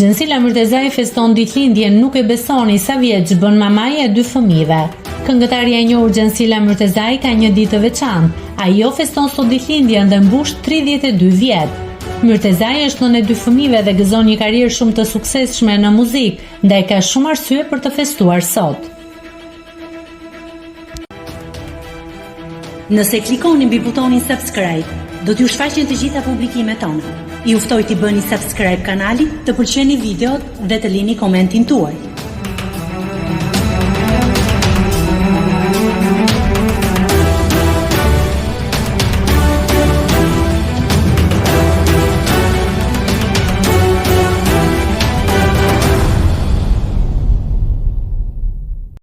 Gjensila Myrtezaj feston ditëlindjen Nuk e besoni sa vjeç bën mamaja e 2 fëmijëve. Këngëtarja e njohur Gjensila Myrtezaj ka një ditë të veçantë. Ajo feston sot ditëlindjen dhe mbush 32 vjet. Myrtezaj është nënë e 2 fëmijëve dhe gëzon një karrierë shumë të suksesshme në muzikë, ndaj ka shumë arsye për të festuar sot. Nëse klikoni mbi butonin subscribe, do t'ju shfaqen të gjitha publikimet tona. Ju ftoj t'i bëni subscribe kanalit, të pëlqeni videot dhe të lini komentin tuaj.